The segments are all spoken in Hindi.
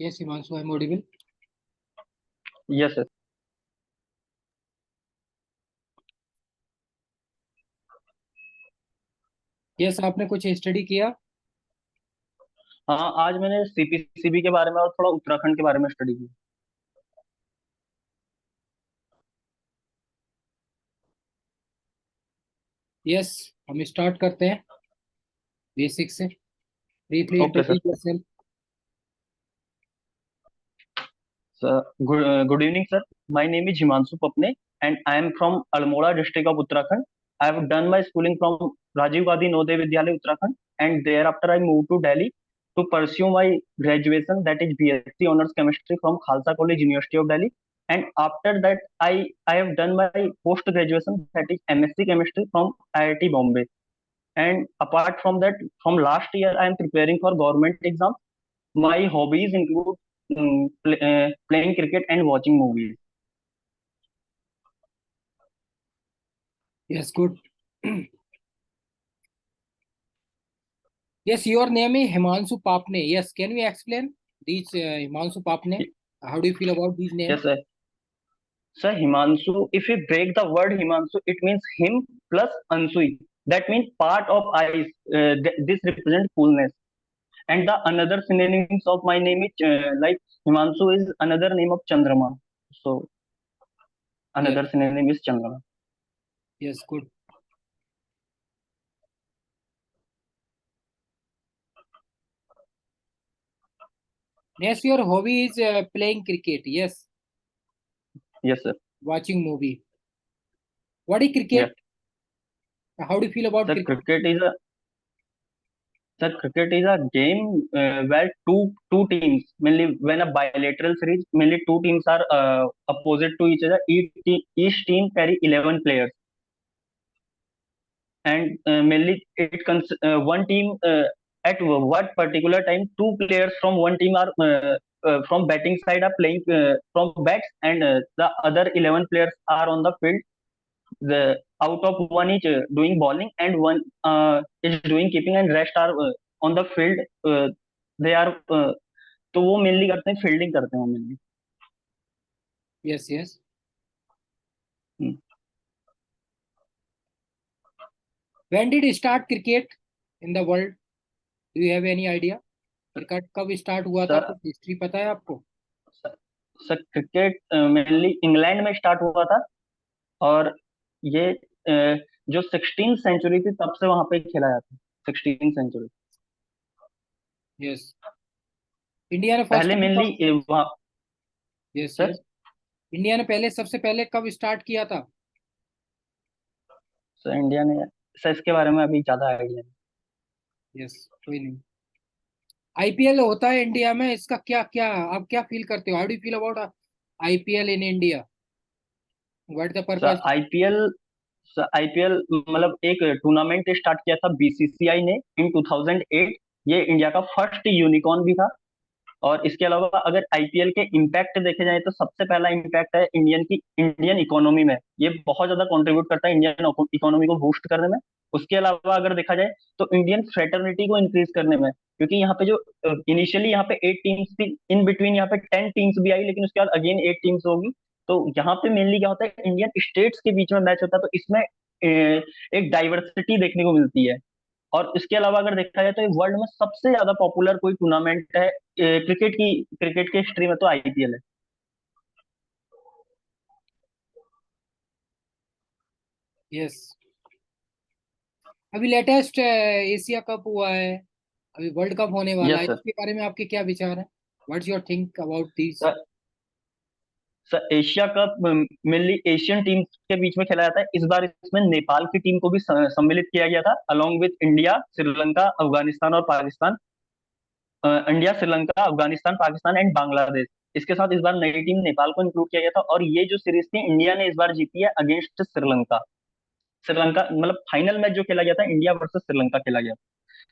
Yes, Himanshu, I'm audible. Yes sir. Yes, आपने कुछ स्टडी किया? हाँ, आज मैंने सीपीसीबी के बारे में और थोड़ा उत्तराखंड के बारे में स्टडी की। यस, हम स्टार्ट करते हैं बेसिक से। Briefly okay sir. Introduce yourself. Sir, good evening sir. My name is Himanshu Papne and I am from Almora district of Uttarakhand. I have done my schooling from Rajiv Gandhi Navodaya Vidyalaya Uttarakhand and there after I move to Delhi to pursue my graduation, that is BSc honors chemistry from Khalsa College, University of Delhi. And after that I have done my post graduation, that is MSc chemistry from IIT Bombay. And apart from that, from last year I am preparing for government exam. My hobbies include playing cricket and watching movies. Yes, good. Yes, your name is Himanshu Papne. Yes, can you explain this Himanshu Papne? How do you feel about this name? Yes sir. Sir, Himanshu, if we break the word Himanshu, it means him plus Ansui. That means part of eyes. This represents coolness. And the another synonyms of my name is like Himanshu is another name of Chandrama. So yes, another synonym is Chandrama. Yes, good. Yes, your hobby is playing cricket. Yes, Yes sir. Watching movie. What is Yes. Cricket? How do feel about Sir, cricket? cricket is a game where two teams, mainly when a bilateral series, mainly two teams are opposite to each other. Each team carry 11 players, and mainly one team at what particular time two players from one team are from batting side are playing from bats, and the other 11 players are on the field. The out of one is doing bowling and one is doing keeping, and rest are on the field. They are तो वो मेनली करते हैं, फील्डिंग करते हैं वो mainly. Yes, yes. When did start cricket in the world? Do you have any idea? Cricket कब स्टार्ट हुआ था? सर कुछ हिस्ट्री पता है आपको? सर क्रिकेट मेनली इंग्लैंड में स्टार्ट हुआ था, और ये जो 16th सेंचुरी थी तब से वहां पे खेला जाता है। 16th century yes. इंडिया ने फर्स्ट पहले टाइम मेनली कब? वहाँ। Yes, sir yes. इंडिया ने पहले सबसे पहले कब स्टार्ट किया था? सर इंडिया ने, सर इसके बारे में अभी ज्यादा आइडिया नहीं। यस, कोई नहीं। आईपीएल होता है इंडिया में, इसका क्या क्या आप क्या फील करते हो? How do feel about IPL in India? What the sir purpose? IPL sir IPL मतलब एक टूर्नामेंट स्टार्ट किया था बीसीसीआई ने इन 2008। ये इंडिया का फर्स्ट यूनिकॉर्न भी था। और इसके अलावा अगर आईपीएल के इम्पैक्ट देखे जाए तो सबसे पहला इम्पैक्ट है इंडियन इकोनॉमी में। ये बहुत ज्यादा कंट्रीब्यूट करता है इंडियन इकोनॉमी को बूस्ट करने में। उसके अलावा अगर देखा जाए तो इंडियन फ्रेटर्निटी को इंक्रीज करने में, क्योंकि यहाँ पे जो इनिशियली यहाँ पे 8 टीम्स थी, इन बिटवीन यहाँ पे 10 टीम्स भी आई, लेकिन उसके बाद अगेन 8 टीम्स होगी। तो यहाँ पे मेनली क्या होता है, इंडियन स्टेट्स के बीच में मैच होता है, तो इसमें एक डाइवर्सिटी देखने को मिलती है। और इसके अलावा अगर देखा जाए तो ये वर्ल्ड में सबसे ज्यादा पॉपुलर कोई टूर्नामेंट है क्रिकेट की हिस्ट्री में, तो आईपीएल है। यस। अभी लेटेस्ट एशिया कप हुआ है, अभी वर्ल्ड कप होने वाला यस है, सर। इसके बारे में आपके क्या विचार हैं? What's your think about this? Sir sir Asia cup mainly Asian teams के बीच में खेला जाता है। इस बार इसमें नेपाल की टीम को भी सम्मिलित किया गया था, along with India, Sri Lanka, Afghanistan और पाकिस्तान। India, Sri Lanka, Afghanistan, Pakistan and Bangladesh. इसके साथ इस बार नई टीम नेपाल को इंक्लूड किया गया था, और ये जो सीरीज थी इंडिया ने इस बार जीती है अगेंस्ट श्रीलंका। श्रीलंका मतलब फाइनल मैच जो खेला गया था इंडिया वर्सेस श्रीलंका खेला गया।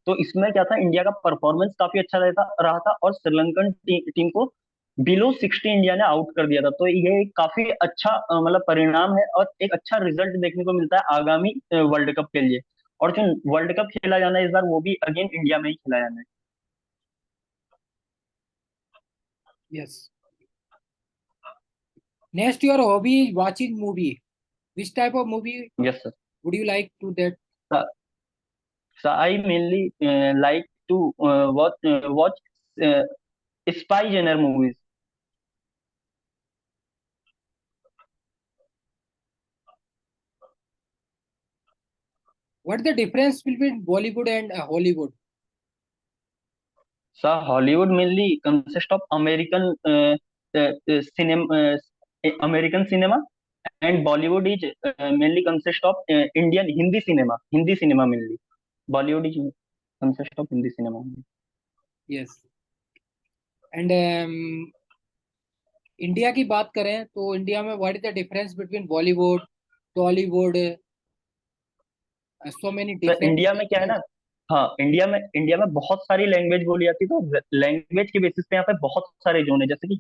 तो इसमें क्या था, इंडिया का परफॉर्मेंस काफी अच्छा रहा था, और श्रीलंकन टीम को बिलो 60 इंडिया ने आउट कर दिया था। तो ये एक काफी अच्छा मतलब परिणाम है, और एक अच्छा रिजल्ट देखने को मिलता है आगामी वर्ल्ड कप के लिए। और जो वर्ल्ड कप खेला जाना है इस बार, वो भी अगेन इंडिया में ही खेला जाना है। Yes. Next, your hobby is watching movie. Which type of movie Yes, sir. would you like to that? So, so I mainly like to watch uh, spy genre movies. What the difference between Bollywood and Hollywood? So Hollywood mainly consists of American cinema, and Bollywood is mainly consist of Indian Hindi cinema mainly. Bollywood is consist of Hindi cinema. Yes. And India की बात करें तो इंडिया में what is the difference between Bollywood Tollywood so many तो डिफरेंट इंडिया में क्या है ना, हाँ, इंडिया में बहुत सारी लैंग्वेज बोली जाती है, तो लैंग्वेज के बेसिस पे यहाँ पे बहुत सारे जोन है, जैसे कि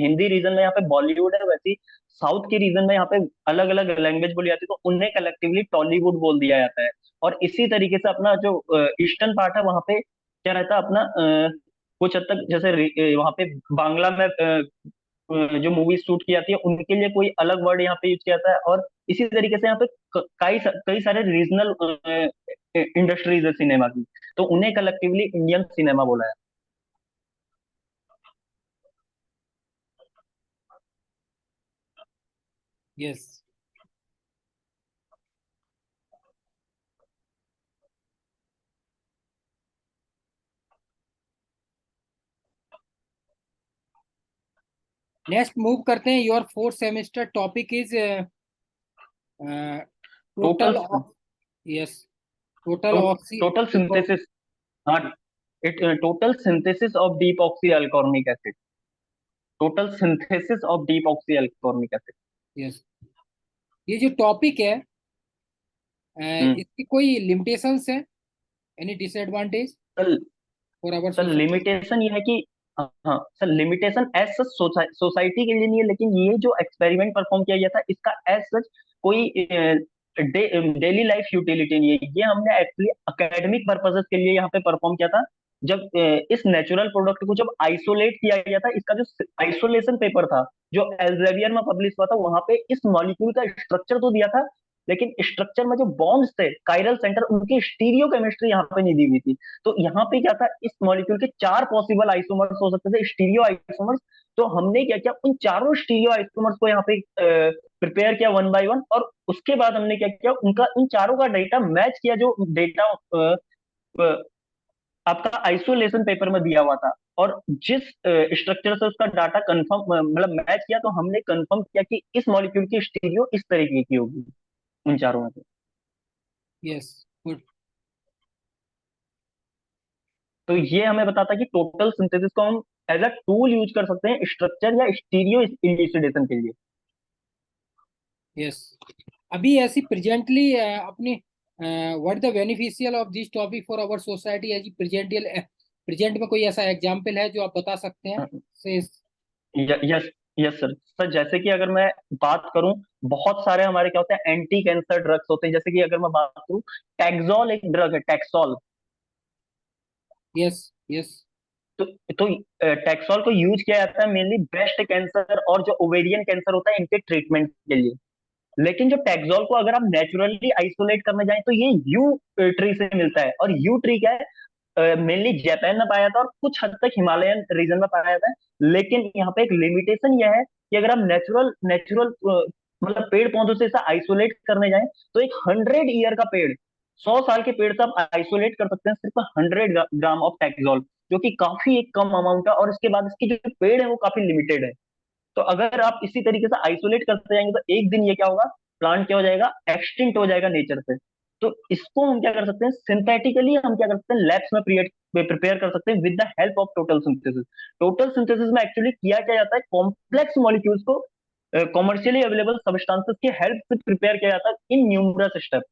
हिंदी रीजन में यहाँ पे बॉलीवुड है, वैसे ही साउथ के रीजन में यहाँ पे अलग अलग लैंग्वेज बोली जाती है, तो उन्हें कलेक्टिवली टॉलीवुड बोल दिया जाता है। और इसी तरीके से अपना जो ईस्टर्न पार्ट है वहाँ पे क्या रहता है अपना कुछ हद तक जैसे वहाँ पे बांग्ला में जो मूवी शूट की जाती है उनके लिए कोई अलग वर्ड यहाँ पे यूज किया जाता है, और इसी तरीके से यहाँ पे कई सारे रीजनल इंडस्ट्रीज है सिनेमा की, तो उन्हें कलेक्टिवली इंडियन सिनेमा बोला है। यस। नेक्स्ट मूव करते हैं। Your fourth semester topic is total total of yes total oxy total synthesis, हाँ, it total synthesis of deep oxy alcoholic acid, total synthesis of deep oxy alcoholic acid. Yes. ये जो टॉपिक है इसकी कोई लिमिटेशंस है any disadvantage sir for our sir society? Limitation ये है कि, हाँ sir, limitation as such society के लिए नहीं है, लेकिन ये जो एक्सपेरिमेंट परफॉर्म किया गया था इसका एज सच कोई डेली लाइफ यूटिलिटी नहीं है, ये हमने एक्चुअली एकेडमिक पर्पसेस के लिए यहाँ पे परफॉर्म किया था। जब इस नेचुरल प्रोडक्ट को जब आइसोलेट किया गया था, इसका जो आइसोलेशन पेपर था जो एल्सेवियर में पब्लिश हुआ था, वहां पे इस मॉलिक्यूल का स्ट्रक्चर तो दिया था, लेकिन स्ट्रक्चर में जो बॉन्ड्स थे कायरल सेंटर उनकी स्टीरियो केमिस्ट्री यहाँ पे नहीं दी हुई थी। तो यहाँ पे क्या था, इस मॉलिक्यूल के चार पॉसिबल आइसोमर्स हो सकते थे, स्टीरियो आइसोमर्स। तो हमने क्या किया, उन चारों स्टीरियो आइसोमर्स को यहाँ पे प्रिपेयर किया वन बाय वन, और उसके बाद हमने क्या किया, उनका उन चारों का डेटा मैच किया, जो डेटा आपका आइसोलेशन पेपर में दिया हुआ था, और जिस स्ट्रक्चर से उसका डाटा कंफर्म मतलब मैच किया, तो हमने कंफर्म किया कि इस मॉलिक्यूल की स्टीरियो इस तरीके की होगी उन चारों में से। Yes good. तो ये हमें बताता है कि टोटल सिंथेसिस को हम एज अ टूल यूज कर सकते हैं स्ट्रक्चर या स्टीरियो इल्यूसिडेशन के लिए। यस। अभी ऐसी प्रेजेंटली अपनी what the beneficial of this topic for our society as presential present में कोई ऐसा एग्जांपल है जो आप बता सकते हैं से? Yes, yes sir. सर जैसे कि अगर मैं बात करूं, बहुत सारे हमारे क्या होते हैं एंटी कैंसर ड्रग्स होते हैं, जैसे कि अगर मैं बात करूं, टैक्सोल एक ड्रग है, टैक्सोल। यस यस तो तो टैक्सोल को यूज किया जाता है मेनली ब्रेस्ट कैंसर और जो ओवेरियन कैंसर होता है इनके ट्रीटमेंट के लिए। लेकिन जो टैक्सोल को अगर आप नेचुरली आइसोलेट करने जाएं तो ये यू ट्री से मिलता है, और यू ट्री क्या है, मेनली जापान में पाया जाता है और कुछ हद तक हिमालयन रीजन में पाया जाता है। लेकिन यहाँ पे एक लिमिटेशन यह है कि अगर आप नेचुरल नेचुरल मतलब पेड़ पौधों से इसे आइसोलेट करने जाएं, तो एक 100 ईयर का पेड़, 100 साल के पेड़ से आप आइसोलेट कर सकते हैं सिर्फ 100 ग्राम ऑफ टैक्सोल, जो कि काफी एक कम अमाउंट है, और इसके बाद इसकी जो पेड़ है वो काफी लिमिटेड है। तो अगर आप इसी तरीके से आइसोलेट करते जाएंगे, तो एक दिन ये क्या होगा, प्लांट क्या हो जाएगा, एक्सटिंक्ट हो जाएगा नेचर से। तो इसको हम क्या कर सकते हैं, सिंथेटिकली हम क्या कर सकते हैं, लैब्स में प्रिपेयर कर सकते हैं with the help of total synthesis. Total synthesis में एक्चुअली किया क्या जाता है, कॉम्प्लेक्स मॉलिक्यूल्स को कॉमर्शियली अवेलेबल सब्सटेंसेस की हेल्प से प्रिपेयर किया जाता है इन न्यूमरस स्टेप।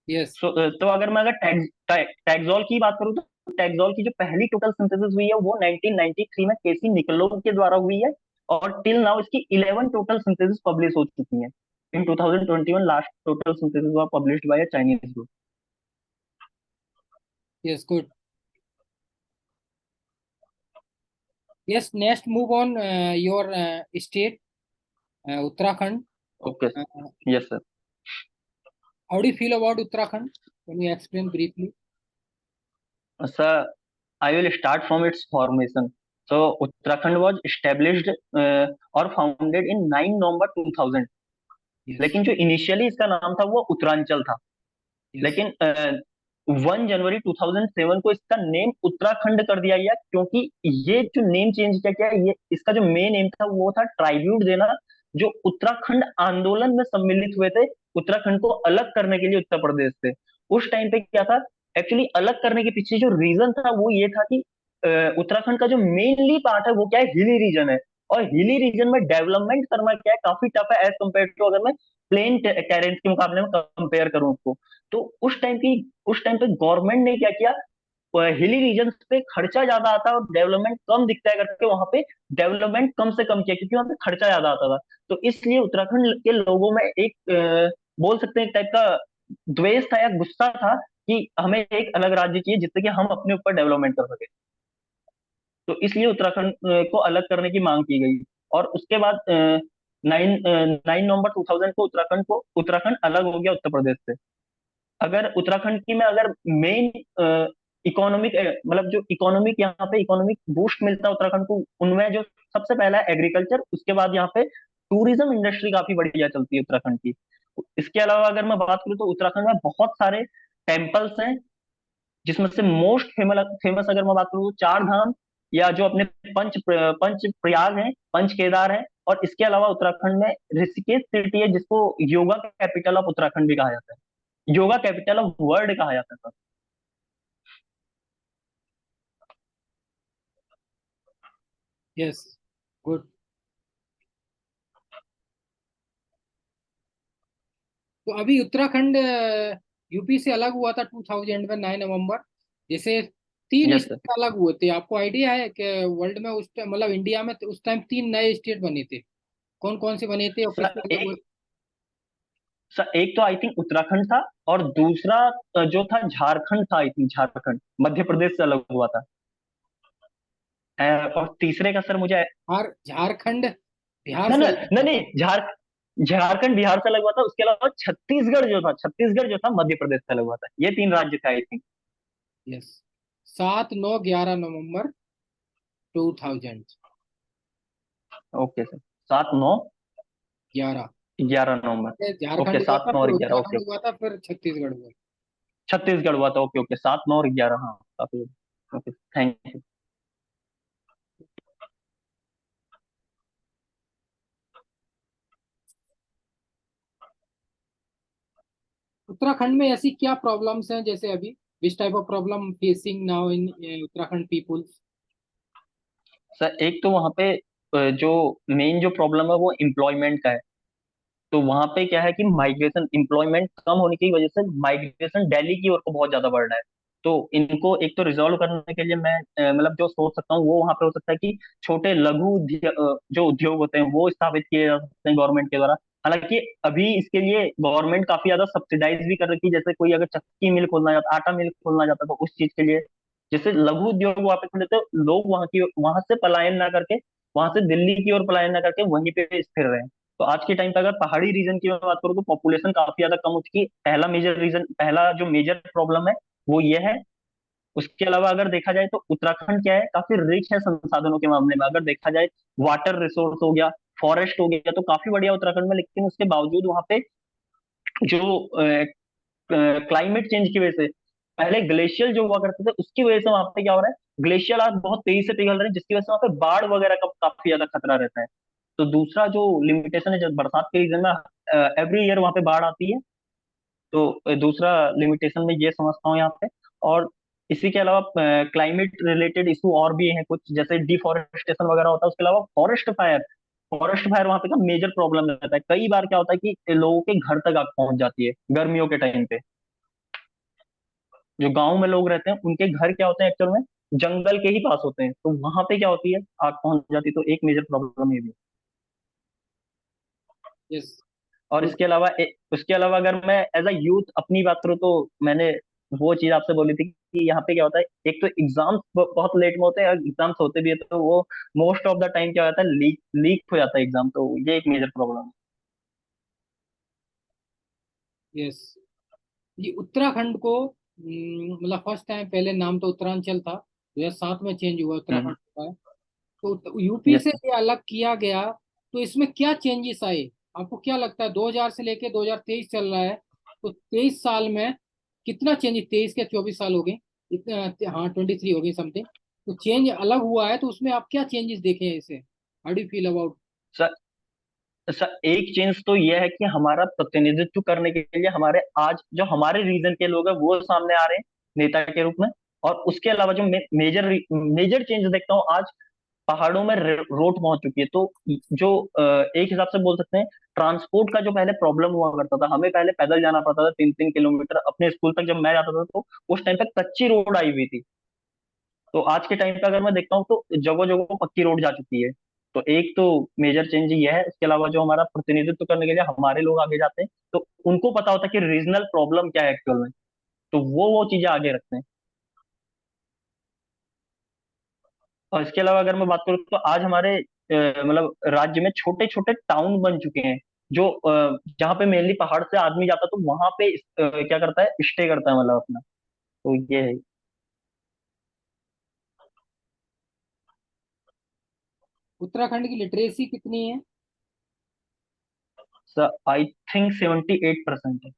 यस तो अगर मैं अगर टैक्सोल की बात करूं, तो टैक्सोल की जो पहली टोटल सिंथेसिस हुई है वो 1993 में केसी निकोलोव के द्वारा हुई है, और टिल नाउ इसकी 11 टोटल सिंथेसिस पब्लिश हो चुकी हैं। इन 2021 लास्ट टोटल सिंथेसिस हुआ published by a Chinese group. Yes good. Yes, next move on your state, Uttarakhand. Okay. Uh, yes sir. how do you feel about Uttarakhand? Can you explain briefly? Sir, I will start from its formation. So, Uttarakhand was established or founded in 9 November 2000. Yes, लेकिन जो इनिशियली इसका नाम था वो उत्तरांचल था। yes, लेकिन 1 जनवरी 2007 को इसका नेम उत्तराखंड कर दिया गया, क्योंकि ये जो नेम चेंज किया गया, ये इसका जो मेन एम था वो था ट्राइब्यूट देना, जो उत्तराखंड आंदोलन में सम्मिलित हुए थे उत्तराखंड को अलग करने के लिए उत्तर प्रदेश से। उस टाइम पे क्या था, एक्चुअली अलग करने के पीछे जो रीजन था वो ये था कि उत्तराखंड का जो मेनली पार्ट है वो क्या है, हिली रीजन है। और हिली रीजन में डेवलपमेंट करना क्या है, काफी टफ है एज कम्पेयर टू, अगर मैं प्लेन टेरेन्स के मुकाबले में कंपेयर करूं उसको। तो उस टाइम पे गवर्नमेंट ने क्या किया, हिली रीजन पे खर्चा ज्यादा आता है और डेवलपमेंट कम दिखता है करके वहां पे डेवलपमेंट कम से कम किया, क्योंकि वहां पे खर्चा ज्यादा आता था। तो इसलिए उत्तराखंड के लोगों में एक बोल सकते हैं एक टाइप का द्वेष था या गुस्सा था कि हमें एक अलग राज्य चाहिए जिससे कि हम अपने ऊपर डेवलपमेंट कर सके। तो इसलिए उत्तराखंड को अलग करने की मांग की गई। और उसके बाद 9 नवंबर 2000 को उत्तराखंड अलग हो गया उत्तर प्रदेश से। अगर उत्तराखंड की मैं अगर मेन इकोनॉमिक मतलब जो इकोनॉमिक यहाँ पे इकोनॉमिक बूस्ट मिलता है उत्तराखंड को, उनमें जो सबसे पहला है एग्रीकल्चर, उसके बाद यहाँ पे टूरिज्म इंडस्ट्री काफी बढ़िया चलती है उत्तराखंड की। इसके अलावा अगर मैं बात करूँ तो उत्तराखंड में बहुत सारे टेम्पल्स हैं, जिसमें से मोस्ट फेमस अगर मैं बात करूँ तो चार धाम, या जो अपने पंच प्रयाग है, पंच केदार है। और इसके अलावा उत्तराखंड में ऋषिकेश सिटी है, जिसको योगा कैपिटल ऑफ उत्तराखंड भी कहा जाता है, योगा कैपिटल ऑफ वर्ल्ड कहा जाता है। yes. Good. तो अभी उत्तराखंड यूपी से अलग हुआ था 2000 में 9 नवंबर। जैसे तीन यस सर। स्टेट अलग हुए थे, आपको आइडिया है कि वर्ल्ड में उस टाइम मतलब इंडिया में उस टाइम तीन नए स्टेट बने थे? कौन कौन से बने थे और सर किससे अलग हुए? एक तो आई थिंक उत्तराखंड था, और दूसरा जो था झारखंड था, आई थिंक झारखंड मध्य प्रदेश से अलग हुआ था। और तीसरे का सर मुझे झारखंड बिहार ना से ना अलग ना हुआ नहीं, था। झारखंड बिहार से अलग हुआ था। उसके अलावा छत्तीसगढ़ जो था मध्य प्रदेश से अलग हुआ था। ये तीन राज्य थे I think. Yes, 7 9 11 November 2000। Okay sir. 7 9 11 11 November. Okay, Jharkhand हुआ सात था, नौ फिर और ग्यारह ओके। उत्तराखंड हुआ था, फिर छत्तीसगढ़ हुआ। छत्तीसगढ़ हुआ था, ओके ओके, 7 9 और 11, हाँ काफी। Okay, thank you. उत्तराखंड में ऐसी क्या प्रॉब्लम्स हैं जैसे अभी, which type of problem facing now in Uttarakhand peoples? Sir एक तो वहाँ पे जो मेन जो प्रॉब्लम है वो एम्प्लॉयमेंट का है। तो वहां पे क्या है कि माइग्रेशन, एम्प्लॉयमेंट कम होने की वजह से माइग्रेशन दिल्ली की ओर को बहुत ज्यादा बढ़ रहा है। तो इनको एक तो रिजॉल्व करने के लिए मैं मतलब जो सोच सकता हूँ वो वहां पे हो सकता है कि छोटे जो उद्योग होते हैं वो स्थापित किए जा सकते हैं गवर्नमेंट के द्वारा। हालांकि अभी इसके लिए गवर्नमेंट काफी ज्यादा सब्सिडाइज भी कर रही है, जैसे कोई अगर चक्की मिल खोलना चाहता, आटा मिल खोलना चाहता, तो उस चीज के लिए जैसे लघु उद्योग वहां पे खोले, तो लोग वहां से पलायन ना करके, वहां से दिल्ली की ओर पलायन ना करके वहीं पे स्थिर रहे। तो आज के टाइम पे अगर पहाड़ी रीजन की मैं बात करूँ तो पॉपुलेशन काफी ज्यादा कम हो चुकी है। पहला जो मेजर प्रॉब्लम है वो ये है। उसके अलावा अगर देखा जाए तो उत्तराखंड क्या है, काफी रिच है संसाधनों के मामले में। अगर देखा जाए, वाटर रिसोर्स हो गया, फॉरेस्ट हो गया, तो काफी बढ़िया उत्तराखंड में। लेकिन उसके बावजूद वहां पे जो क्लाइमेट चेंज की वजह से, पहले ग्लेशियर जो हुआ करते थे उसकी वजह से वहां पे क्या हो रहा है, ग्लेशियर आज बहुत तेजी से पिघल रहे हैं, जिसकी वजह से वहां पे बाढ़ वगैरह का काफी ज्यादा खतरा रहता है। तो दूसरा जो लिमिटेशन है, जब बरसात के सीजन में एवरी ईयर वहां पे बाढ़ आती है। तो दूसरा लिमिटेशन में ये समझता हूँ यहाँ पे। और इसी के अलावा क्लाइमेट रिलेटेड इशू और भी हैं कुछ, जैसे डिफोरेस्टेशन वगैरह होता है। उसके अलावा फॉरेस्ट फायर वहां पे का मेजर प्रॉब्लम रहता है। कई बार क्या होता है कि लोगों के घर तक आग पहुंच जाती है गर्मियों के टाइम पे। जो गांव में लोग रहते हैं उनके घर क्या होते हैं एक्चुअल में, जंगल के ही पास होते हैं, तो वहां पे क्या होती है, आग पहुंच जाती है। तो एक मेजर प्रॉब्लम ये भी है। यस, और गुड। उसके अलावा अगर मैं एज अ यूथ अपनी बात करूँ तो मैंने वो चीज आपसे बोली थी यहाँ पे क्या होता है, एक तो एग्जाम्स बहुत लेट में होते हैं, एग्जाम्स होते भी है तो वो मोस्ट ऑफ द टाइम क्या होता है, लीक लीक हो जाता है एग्जाम, तो ये एक मेजर प्रॉब्लम है। यस, ये उत्तराखंड को मतलब फर्स्ट टाइम, पहले नाम तो उत्तरांचल था, 2007 में चेंज हुआ, हम्म। उत्तराखंड का है। तो यूपी यस से ये अलग किया गया, तो इसमें क्या चेंजेस आए? आपको क्या लगता है? 2000 से लेके 2023 चल रहा है, तो 23 साल में कितना चेंज, 23 के 24 साल हो गए, इतना, हाँ 23 हो गई समथिंग, तो चेंज अलग हुआ है, तो उसमें आप क्या चेंजेस देखे हैं इसे? How do feel about? Sir, sir एक चेंज तो यह है कि हमारा प्रतिनिधित्व करने के लिए हमारे आज जो हमारे रीजन के लोग हैं वो सामने आ रहे हैं नेता के रूप में। और उसके अलावा जो मेजर मेजर चेंज देखता हूँ आज, पहाड़ों में रोड पहुंच चुकी है, तो जो एक हिसाब से बोल सकते हैं, ट्रांसपोर्ट का जो पहले प्रॉब्लम हुआ करता था, हमें पहले पैदल जाना पड़ता था 3-3 किलोमीटर अपने स्कूल तक, जब मैं जाता था तो उस टाइम तक कच्ची रोड आई हुई थी। तो आज के टाइम पे अगर मैं देखता हूँ तो जगह जगह पक्की रोड जा चुकी है। तो एक तो मेजर चेंज ये है। इसके अलावा जो हमारा प्रतिनिधित्व करने के लिए हमारे लोग आगे जाते हैं, तो उनको पता होता है कि रीजनल प्रॉब्लम क्या है एक्चुअल में, तो वो चीजें आगे रखते हैं। और इसके अलावा अगर मैं बात करूँ तो आज हमारे मतलब राज्य में छोटे छोटे टाउन बन चुके हैं, जो जहाँ पे मेनली पहाड़ से आदमी जाता है, तो वहां पे क्या करता है, स्टे करता है मतलब अपना। तो ये है उत्तराखंड की लिटरेसी कितनी है? सर, आई थिंक 78% है।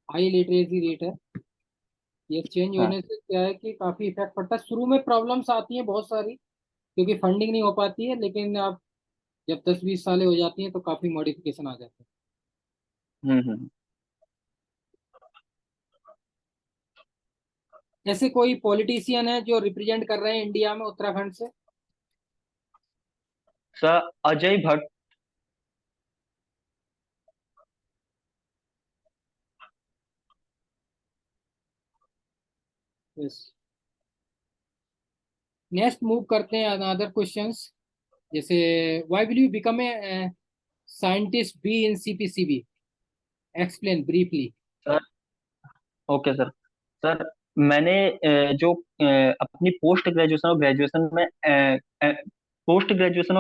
हाई लिटरेसी रेट है। ये चेंज हाँ। होने से क्या है कि काफी इफेक्ट पड़ता है, शुरू में प्रॉब्लम्स आती हैं बहुत सारी, क्योंकि फंडिंग नहीं हो पाती है, लेकिन आप जब 10-20 साल हो जाती हैं तो काफी मॉडिफिकेशन आ जाते हम्म। हैं। ऐसे कोई पॉलिटिशियन है जो रिप्रेजेंट कर रहे हैं इंडिया में उत्तराखंड से? Sir Ajay Bhatt. Yes. Next move करते हैं अनदर क्वेश्चंस। जैसे, why will you become a scientist be in CPCB? Explain briefly. Sir okay sir. Sir मैंने जो अपनी पोस्ट ग्रेजुएशन और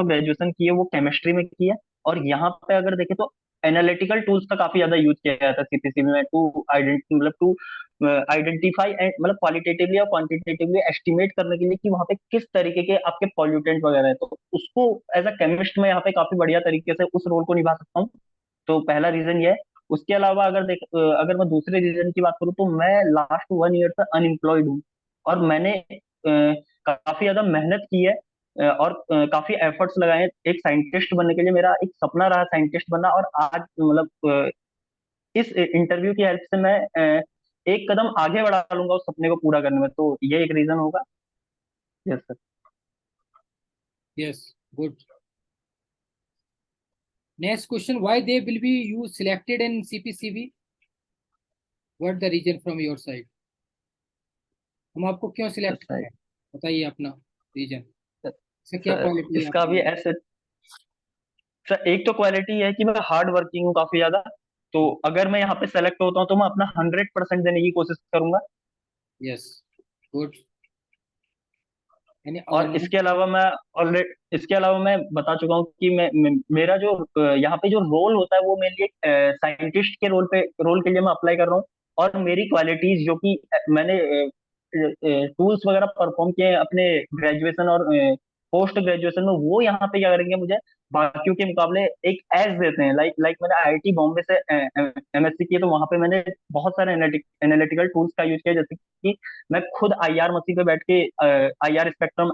ग्रेजुएशन की है वो केमिस्ट्री में की है। और यहाँ पे अगर देखें तो एनालिटिकल टूल्स का काफी ज्यादा यूज किया जाता है सीपीसीबी में, टू आइडेंटिफाई एंड मतलब क्वालिटेटिवली और क्वांटिटेटिवली एस्टिमेट करने के लिए कि वहाँ पे किस तरीके के आपके पॉल्यूटेंट वगैरह है, तो उसको एज अ केमिस्ट में यहाँ पे काफी बढ़िया तरीके से उस रोल को निभा सकता हूँ। तो पहला रीजन ये है। उसके अलावा अगर मैं दूसरे रीजन की बात करूँ तो मैं लास्ट 1 ईयर से अनएम्प्लॉयड हूँ। और मैंने काफी ज्यादा मेहनत की है, और काफी एफर्ट्स लगाए हैं एक साइंटिस्ट बनने के लिए। मेरा एक सपना रहा साइंटिस्ट बनना, और आज मतलब इस इंटरव्यू की हेल्प से मैं एक कदम आगे बढ़ा लूंगा उस सपने को पूरा करने में, तो ये एक रीजन होगा। Yes sir. Yes, good. Next question, why they will be you selected in CPCB? What the reason from your side? हम आपको क्यों सिलेक्ट सर करें? बताइए अपना रीजन, से क्या सर क्वालिटी है इसका भी आपकी? ऐसे, सर एक तो क्वालिटी है कि मैं हार्ड वर्किंग हूँ काफी ज्यादा। तो अगर मैं यहाँ पे सेलेक्ट होता हूँ तो मैं अपना 100% देने की कोशिश करूंगा। Yes, good. यानी और इसके अलावा मैं बता चुका हूँ कि मेरा जो यहाँ पे जो रोल होता है वो मेनली एक साइंटिस्ट के रोल के लिए मैं अप्लाई कर रहा हूँ। और मेरी क्वालिटीज जो कि मैंने टूल्स वगैरह परफॉर्म किए हैं अपने ग्रेजुएशन और पोस्ट ग्रेजुएशन में, वो यहाँ पे क्या करेंगे, मुझे बाकियों के मुकाबले एक एज देते हैं। लाइक लाइक मैंने आईआईटी बॉम्बे से एमएससी की है, तो वहां पे मैंने बहुत सारे एनालिटिकल टूल्स का यूज किया, जैसे कि मैं खुद आईआर मशीन पे बैठ के आईआर स्पेक्ट्रम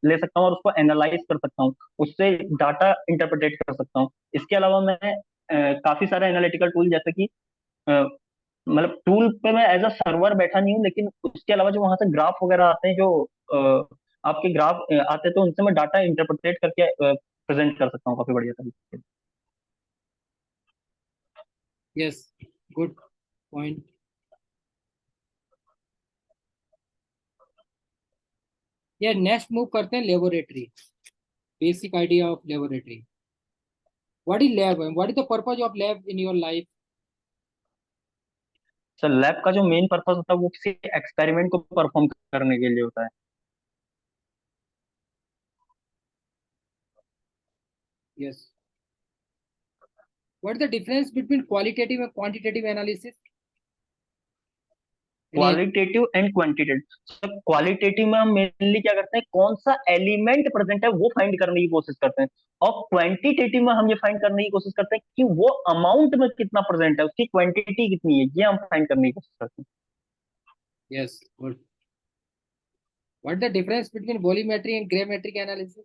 ले सकता हूँ और उसको एनालाइज कर सकता हूँ, उससे डाटा इंटरप्रेट कर सकता हूँ। इसके अलावा मैं काफी सारे एनालिटिकल टूल, जैसे कि अ, मतलब टूल पे मैं एज अ सर्वर बैठा नहीं हूँ, लेकिन उसके अलावा जो वहां से ग्राफ वगैरह आते हैं, जो आपके ग्राफ आते हैं, तो उनसे मैं डाटा इंटरप्रेट करके प्रेजेंट कर सकता हूँ काफी बढ़िया तरीके से। Yes, good point. ये नेक्स्ट मूव करते हैं laboratory, basic idea of laboratory. What is lab? What is the purpose of lab in your life? Sir lab का जो मेन पर्पस होता है वो किसी एक्सपेरिमेंट को परफॉर्म करने के लिए होता है। Yes. What the difference between qualitative and quantitative analysis? Any? Qualitative and quantitative. Sir qualitative में हम मेनली क्या करते हैं, कौन सा एलिमेंट प्रेजेंट है वो फाइंड करने की कोशिश करते हैं। और क्वांटिटेटिव में हम ये फाइंड करने की कोशिश करते हैं कि वो अमाउंट में कितना प्रेजेंट है, उसकी क्वांटिटी कितनी है, ये हम फाइंड करने की कोशिश करते हैं। Yes, good. What the difference between volumetry and gravimetric analysis?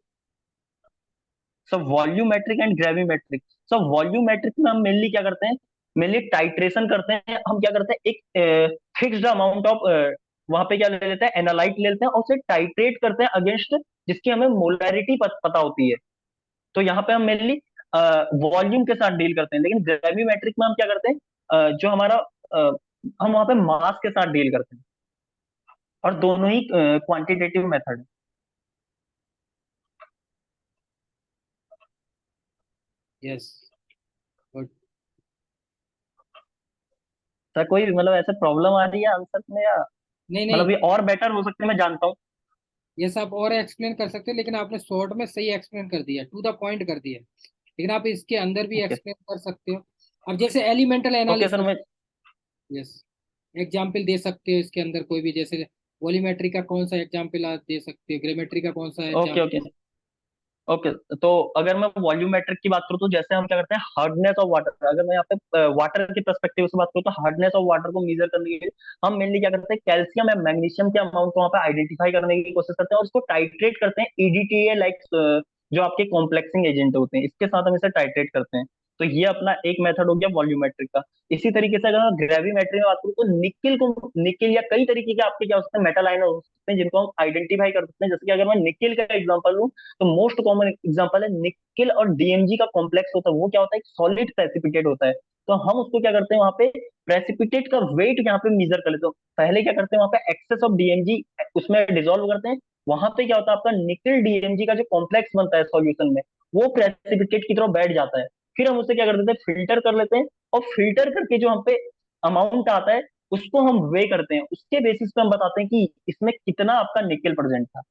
Sir volumetric and gravimetric. Sir volumetric में हम मेनली क्या करते हैं, मेनली टाइट्रेशन करते हैं। हम क्या करते हैं, एक फिक्स्ड अमाउंट ऑफ वहां पे क्या ले लेते हैं, एनालाइट ले लेते हैं और उसे टाइट्रेट करते हैं अगेंस्ट जिसकी हमें मोलैरिटी पता होती है। तो यहाँ पे हम मेनली वॉल्यूम के साथ डील करते हैं, लेकिन ग्रेविमेट्रिक में हम क्या करते हैं, जो हमारा हम वहां पे मास के साथ डील करते हैं। और दोनों ही क्वांटिटेटिव मेथड है। Yes, good. सर कोई मतलब ऐसे प्रॉब्लम आ रही है आंसर में, या नहीं नहीं। मतलब ये और बेटर हो सकते हैं, मैं जानता हूँ। यस, आप और एक्सप्लेन कर सकते हो, लेकिन आपने शॉर्ट में सही एक्सप्लेन कर दिया, टू द पॉइंट कर दिया। लेकिन आप इसके अंदर भी ओके। एक्सप्लेन कर सकते हो। अब जैसे एलिमेंटल ओके सर एनालिसिस। मैं। यस। एग्जाम्पल दे सकते हो इसके अंदर कोई भी, जैसे वॉल्यूमेट्री का कौन सा एग्जाम्पल आप दे सकते हो, ग्रेमेट्री का कौन सा ओके ओके। एग्जाम्पल? ओके। तो अगर मैं वॉल्यूमेट्रिक की बात करूँ तो जैसे हम क्या करते हैं, हार्डनेस ऑफ वाटर, अगर मैं यहाँ पे वाटर की पर्सपेक्टिव से बात करूँ तो हार्डनेस ऑफ वाटर को मेजर करने के लिए हम मेनली क्या करते हैं, कैल्शियम या मैग्नीशियम के अमाउंट को वहाँ पे आइडेंटिफाई करने की कोशिश करते हैं और उसको टाइट्रेट करते हैं ईडीटीए लाइक, जो आपके कॉम्प्लेक्सिंग एजेंट होते हैं इसके साथ हम इसे टाइट्रेट करते हैं। तो ये अपना एक मेथड हो गया वॉल्यूमेट्रिक का। इसी तरीके से अगर मैं ग्रेविमेट्री में बात करूँ तो निकिल या कई तरीके के आपके क्या हो सकते हैं, मेटल आयन हो सकते हैं जिनको हम आइडेंटिफाई कर सकते हैं। जैसे कि अगर मैं निकिल का एग्जांपल लूं तो मोस्ट कॉमन एग्जांपल है निकेल और डीएमजी का कॉम्प्लेक्स होता है। वो क्या होता है, एक सॉलिड प्रेसिपिटेट होता है। तो हम उसको क्या करते हैं, वहां पे प्रेसिपिटेट का वेट यहाँ पे मेजर कर लेते हैं। तो पहले क्या करते हैं, वहां पे एक्सेस ऑफ डीएमजी उसमें डिसॉल्व करते हैं। वहां पे क्या होता है, आपका निकेल डीएमजी का जो कॉम्प्लेक्स बनता है सॉल्यूशन में, वो प्रेसिपिटेट की तरफ बैठ जाता है। फिर हम उसे क्या कर देते हैं, फिल्टर कर लेते हैं। और फिल्टर करके जो हम पे अमाउंट आता है उसको हम वे करते हैं। उसके बेसिस पे हम बताते हैं कि इसमें कितना आपका निकेल प्रेजेंट था।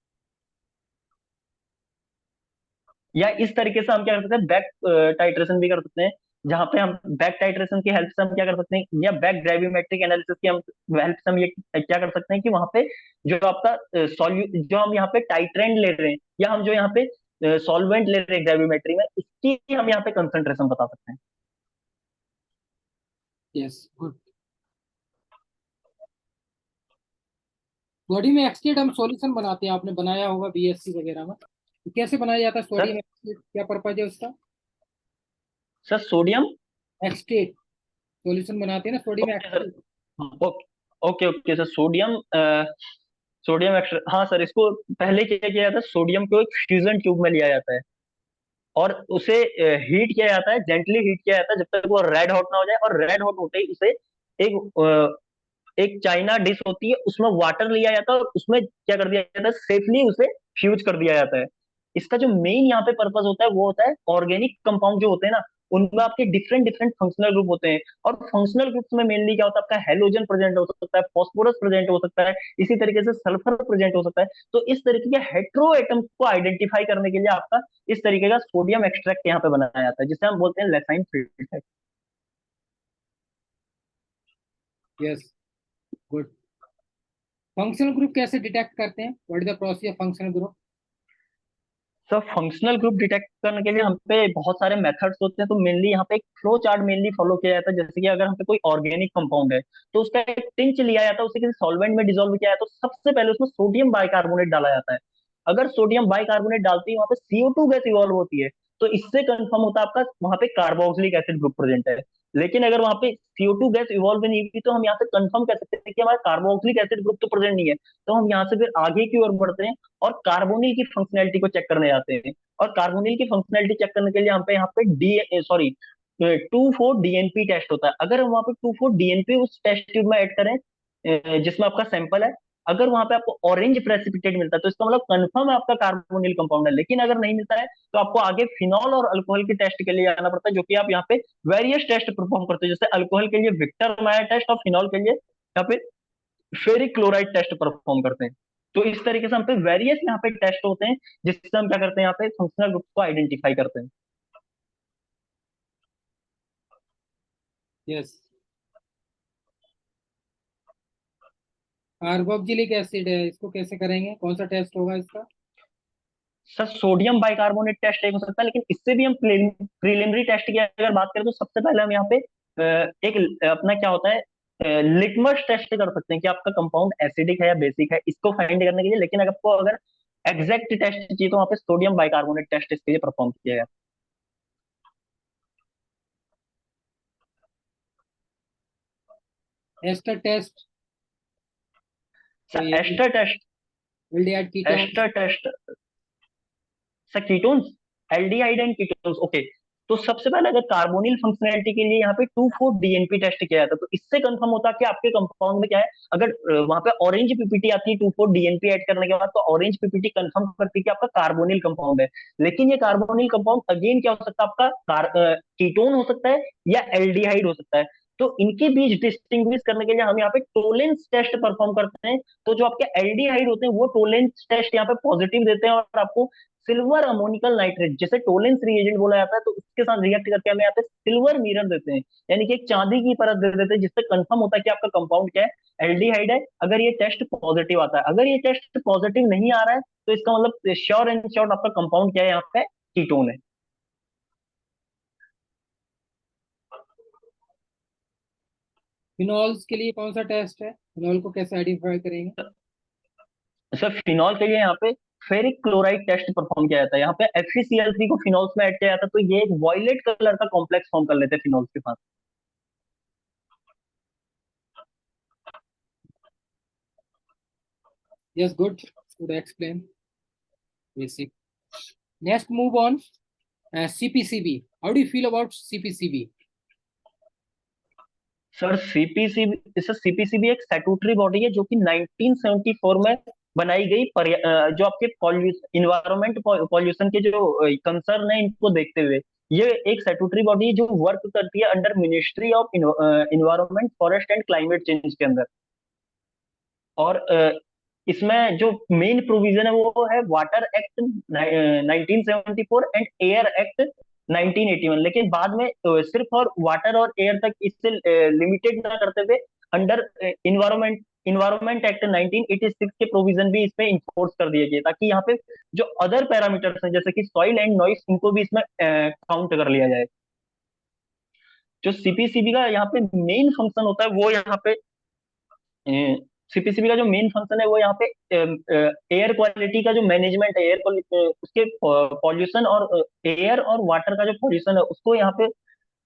या इस तरीके से हम क्या कर सकते हैं, बैक टाइट्रेशन भी कर सकते हैं, जहां पे हम बैक टाइट्रेशन की हेल्प से हम क्या कर सकते हैं, या बैक ग्रेविमेट्रिक एनालिसिस की हम हेल्प से हम ये क्या कर सकते हैं कि वहां पे जो आपका सॉल्यू जो हम यहाँ पे टाइट्रेंड ले रहे हैं, या हम जो यहाँ पे सॉल्वेंट ले रहे हैं ग्रेविमेट्री में, इसकी हम यहाँ पे कंसंट्रेशन बता सकते हैं। Yes, good. बॉडी में एक्सट्रेट हम सॉल्यूशन बनाते हैं, आपने बनाया होगा बीएससी वगैरह में। तो कैसे बनाया जाता है सर सोडियम एक्सट्रेट, क्या पर्पज है उसका? Sir sodium. एक्सट्रेट सॉल्यूशन बनाते हैं ना, sodium okay sir. एक्सट्रेट। Okay okay okay sir, sodium sodium extra, हाँ सर, इसको पहले क्या किया जाता है, सोडियम को एक फ्यूजन ट्यूब में लिया जाता है और उसे हीट किया जाता है, जेंटली हीट किया जाता है जब तक वो रेड हॉट ना हो जाए। और रेड हॉट होते ही उसे एक चाइना डिश होती है उसमें वाटर लिया जाता है और उसमें क्या कर दिया जाता है, सेफली उसे फ्यूज कर दिया जाता है। इसका जो मेन यहाँ पे पर्पस होता है वो होता है, ऑर्गेनिक कंपाउंड जो होते हैं ना, उनमें आपके डिफरेंट डिफरेंट फंक्शनल ग्रुप होते हैं। और फंक्शनल ग्रुप्स में मेनली क्या होता है, आपका हेलोजन प्रेजेंट हो सकता है, फास्फोरस प्रेजेंट हो सकता है, इसी तरीके से सल्फर प्रेजेंट हो सकता है। तो इस तरीके के हेट्रो एटम को आइडेंटिफाई करने के लिए आपका इस तरीके का सोडियम एक्सट्रैक्ट यहाँ पे बनाया जाता है, जिसे हम बोलते हैं लेसाइन filter. Yes, good. Functional group कैसे डिटेक्ट करते हैं? What is the process of functional group? Sir functional group detect करने के लिए हम पे बहुत सारे मेथड्स होते हैं। तो मेनली यहाँ पे एक फ्लो चार्ट मेनली फॉलो किया जाता है। जैसे कि अगर हम पे कोई ऑर्गेनिक कंपाउंड है तो उसका एक टिंच लिया जाता है, उसे किसी सॉल्वेंट में डिसॉल्व किया जाता है तो सबसे पहले उसमें सोडियम बाइकार्बोनेट डाला जाता है। अगर सोडियम बाइकार्बोनेट डालते ही वहां पे CO2 गैस इवॉल्व होती है, तो इससे कंफर्म होता है आपका वहां पे कार्बोक्सिलिक एसिड ग्रुप प्रेजेंट है। लेकिन अगर वहां पे CO2 गैस इवॉल्व नहीं हुई तो हम यहाँ से कंफर्म कर सकते हैं कि हमारा कार्बोक्सिलिक एसिड ग्रुप तो प्रेजेंट नहीं है। तो हम यहाँ से फिर आगे की ओर बढ़ते हैं और कार्बोनिल की फंक्शनैलिटी को चेक करने जाते हैं। और कार्बोनिल की फंक्शनैलिटी चेक करने के लिए हम पे यहाँ पे डी सॉरी 2,4-DNP टेस्ट होता है। अगर हम वहाँ पे 2,4-DNP उस टेस्ट ट्यूब में ऐड करें जिसमें आपका सैंपल है, अगर वहां पे आपको ऑरेंज प्रेसिपिटेट मिलता है तो इसका मतलब कंफर्म है आपका कार्बोनिल कंपाउंड है। लेकिन अगर नहीं मिलता है तो आपको आगे फिनॉल और अल्कोहल के टेस्ट के लिए जाना पड़ता है, जो कि आप यहाँ पे वेरियस टेस्ट परफॉर्म करते हैं। जैसे अल्कोहल के लिए विक्टर मायर टेस्ट और फिनॉल के लिए यहाँ पे फेरिक क्लोराइड टेस्ट परफॉर्म करते हैं। तो इस तरीके से हम पे वेरियस यहाँ पे टेस्ट होते हैं, जिससे हम क्या करते हैं, यहाँ पे फंक्शनल ग्रुप को आइडेंटिफाई करते हैं। यस। कार्बोक्जिलिक एसिड है, इसको कैसे करेंगे, कौन सा टेस्ट होगा इसका? सर सोडियम बाइकार्बोनेट टेस्ट एक हो सकता है, लेकिन इससे भी हम प्रिलिमिनरी टेस्ट की अगर बात करें तो सबसे पहले हम यहाँ पे एक अपना क्या होता है, लिटमस टेस्ट कर सकते हैं कि आपका कंपाउंड एसिडिक है या बेसिक है, इसको फाइंड करने के लिए। लेकिन अगर आपको अगर एग्जैक्ट टेस्ट चाहिए तो वहाँ पे सोडियम बाइकार्बोनेट टेस्ट इसके लिए परफॉर्म किया जाए। एस्टर टेस्ट, तो सर ये ester test, aldehyde ketone. Ester test, sir ketones, aldehyde and ketones, okay. तो सबसे पहले अगर कार्बोनिल फंक्शनैलिटी के लिए यहाँ पे 2,4 डीएनपी टेस्ट किया जाता है, तो इससे कंफर्म होता है कि आपके कंपाउंड में क्या है। अगर वहां पे ऑरेंज पीपीटी आती है 2,4 डीएनपी ऐड करने के बाद, तो ऑरेंज पीपीटी कंफर्म करती है कि आपका कार्बोनिल कंपाउंड है। लेकिन ये कार्बोनिल कंपाउंड अगेन क्या हो सकता है, आपका कीटोन हो सकता है या एल्डिहाइड हो सकता है। तो इनके बीच डिस्टिंग्विश करने के लिए हम यहाँ पे टोलेंस टेस्ट परफॉर्म करते हैं। तो जो आपके एल्डिहाइड होते हैं वो टोलेंस टेस्ट यहाँ पे पॉजिटिव देते हैं, और आपको सिल्वर अमोनिकल नाइट्रेट, जिसे टोलेंस रिएजेंट बोला जाता है, तो उसके साथ रिएक्ट करके हमें यहाँ पे सिल्वर मिरर देते हैं, यानी कि एक चांदी की परत दे देते हैं, जिससे कंफर्म होता है कि आपका कंपाउंड क्या है, एल्डिहाइड है, अगर ये टेस्ट पॉजिटिव आता है। अगर ये टेस्ट पॉजिटिव नहीं आ रहा है तो इसका मतलब श्योर एंड श्योर आपका कंपाउंड क्या है, यहाँ पे कीटोन है। फिनॉल्स के लिए कौन सा टेस्ट है, फिनॉल को कैसे आइडेंटिफाई करेंगे? सर फिनॉल के लिए यहाँ पे फेरिक क्लोराइड टेस्ट परफॉर्म किया जाता है। यहाँ पे FeCl3 को फिनॉल्स में ऐड किया जाता है, तो ये एक वॉयलेट कलर का कॉम्प्लेक्स फॉर्म कर लेते हैं फिनॉल्स के साथ। Yes, good, good explain, basic. Next move on, CPCB, how do you feel about CPCB? Sir CPCB एक स्टैट्यूटरी बॉडी है जो कि 1974 में बनाई गई, जो आपके इन्वायरमेंट पॉल्यूशन के जो कंसर्न है इनको देखते हुए। ये एक स्टैट्यूटरी बॉडी है जो वर्क करती है under ministry of environment, forest and climate change के अंदर। और इसमें जो मेन प्रोविजन है वो है water act 1974 and air act 1981। लेकिन बाद में सिर्फ और वाटर और एयर तक इससे लिमिटेड ना करते हुए अंडर इन्वायरमेंट एक्ट 1986 के प्रोविजन भी इसमें इंफोर्स कर दिए गए, ताकि यहाँ पे जो अदर पैरामीटर्स हैं जैसे कि सॉइल एंड नॉइस, इनको भी इसमें काउंट कर लिया जाए। जो सीपीसीबी का यहाँ पे मेन फंक्शन होता है वो यहाँ पे, सीपीसीबी का जो मेन फंक्शन है वो यहाँ पे एयर क्वालिटी का जो मैनेजमेंट है, एयर क्वालिटी उसके पॉल्यूशन और एयर और वाटर का जो पॉल्यूशन है उसको यहाँ पे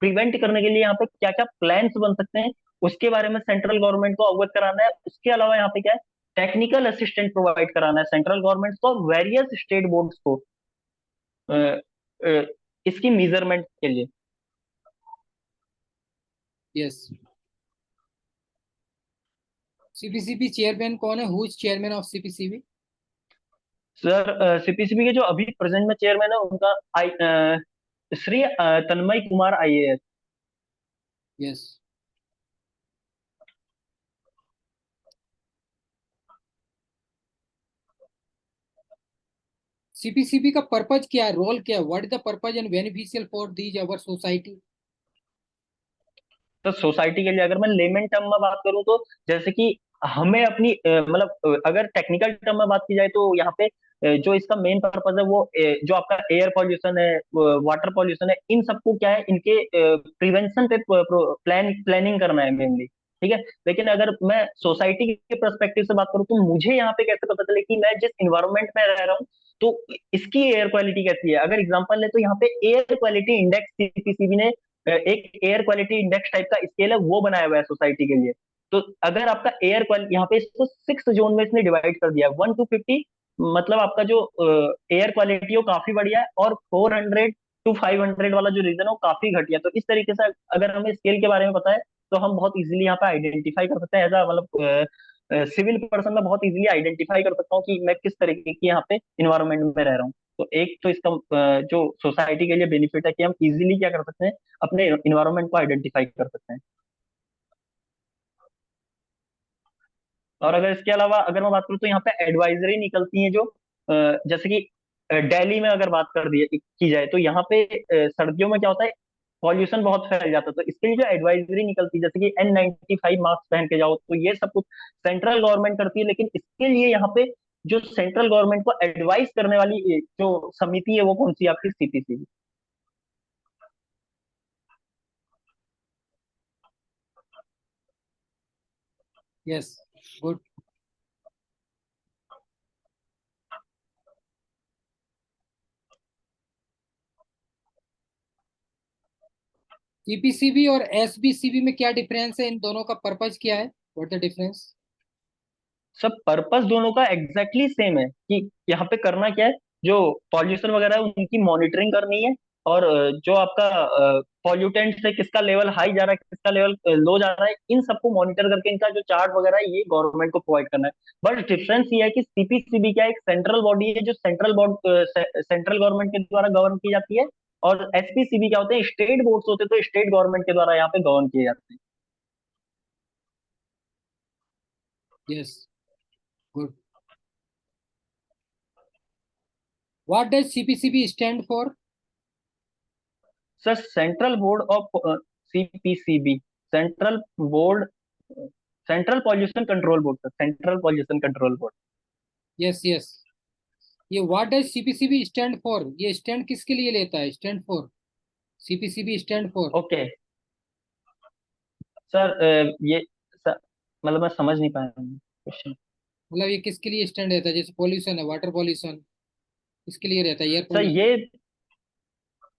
प्रिवेंट करने के लिए यहाँ पे क्या क्या प्लान्स बन सकते हैं, उसके बारे में सेंट्रल गवर्नमेंट को अवगत कराना है। उसके अलावा यहाँ पे क्या है, टेक्निकल असिस्टेंट प्रोवाइड कराना है सेंट्रल गवर्नमेंट को और वेरियस स्टेट बोर्ड्स को अ, अ, इसकी मेजरमेंट के लिए। यस। CPCB चेयरमैन कौन है, who is chairman of CPCB? Sir CPCB के जो अभी प्रेजेंट में चेयरमैन है उनका श्री तन्मय कुमार IAS। यस। CPCB का पर्पज क्या है, रोल क्या है, what is the purpose and beneficial for these our society? तो सोसाइटी के लिए अगर मैं लेमन टर्म में बात करूं तो जैसे कि हमें अपनी मतलब अगर टेक्निकल टर्म में बात की जाए तो यहाँ पे जो इसका मेन पर्पज है वो जो आपका एयर पॉल्यूशन है, वाटर पॉल्यूशन है, इन सबको क्या है, इनके प्रिवेंशन पे प्लानिंग करना है मेनली। ठीक है। लेकिन अगर मैं सोसाइटी के पर्सपेक्टिव से बात करूं तो मुझे यहाँ पे कैसे पता चले कि मैं जिस इन्वायरमेंट में रह रहा हूँ तो इसकी एयर क्वालिटी कैसी है। अगर एग्जांपल ले तो यहाँ पे एयर क्वालिटी इंडेक्स सीपीसीबी ने एक एयर क्वालिटी इंडेक्स टाइप का स्केल है वो बनाया हुआ है सोसाइटी के लिए। तो अगर आपका एयर क्वालिटी यहाँ पे इसको 6 जोन में इसने डिवाइड कर दिया है, 1 to 50, मतलब आपका जो एयर क्वालिटी है वो काफी बढ़िया है, और 400 to 500 वाला जो रीजन है वो काफी घटिया। तो इस तरीके से अगर हमें स्केल के बारे में पता है तो हम बहुत इजीली यहाँ पे आइडेंटिफाई कर सकते हैं, ऐसा मतलब सिविल पर्सन मैं बहुत इजीली आइडेंटिफाई कर सकता हूँ कि मैं किस तरीके की यहाँ पे इन्वायरमेंट में रह रहा हूँ। तो एक तो इसका जो सोसाइटी के लिए बेनिफिट है कि हम इजीली क्या कर सकते हैं, अपने इन्वायरमेंट को आइडेंटिफाई कर सकते हैं। और अगर इसके अलावा अगर मैं बात करूँ तो यहाँ पे एडवाइजरी निकलती है जो जैसे कि दिल्ली में अगर बात कर दी की जाए तो यहाँ पे सर्दियों में क्या होता है, पॉल्यूशन बहुत फैल जाता है। तो इसके लिए जो एडवाइजरी निकलती है जैसे कि N95 मास्क पहन के जाओ, तो ये सब कुछ सेंट्रल गवर्नमेंट करती है। लेकिन इसके लिए यहाँ पे जो सेंट्रल गवर्नमेंट को एडवाइस करने वाली जो समिति है वो कौन सी है? आपकी CPCB। Yes, good. CPCB और SBCB में क्या डिफरेंस है? इन दोनों का पर्पज क्या है? What the difference? सब पर्पस दोनों का एग्जैक्टली सेम है कि यहाँ पे करना क्या है, जो पॉल्यूशन वगैरह है उनकी मॉनिटरिंग करनी है। और जो आपका पॉल्यूटेंट है, किसका लेवल हाई जा रहा है, किसका लेवल लो जा रहा है, इन सबको मॉनिटर करके इनका जो चार्ट वगैरह है ये गवर्नमेंट को प्रोवाइड करना है। बट डिफरेंस ये है कि CPCB क्या एक सेंट्रल बॉडी है जो सेंट्रल बोर्ड सेंट्रल गवर्नमेंट के द्वारा गवर्न की जाती है। और SPCB क्या होते हैं, स्टेट बोर्ड्स होते हैं, तो स्टेट गवर्नमेंट के द्वारा यहाँ पे गवर्न किए जाते हैं। Yes, good. What does CPCB stand for? Sir central board of CPCB, central board, central pollution control board, sir central pollution control board. Yes, yes. ये what does CPCB stand for, ये स्टैंड किसके लिए लेता है? Stand for, CPCB stand for. Okay sir, ये सर, मतलब मैं समझ नहीं पाया क्वेश्चन। मतलब ये किसके लिए स्टैंड रहता है? जैसे पॉल्यूशन है, वाटर पॉल्यूशन, किसके लिए रहता है? Air sir pollution. ये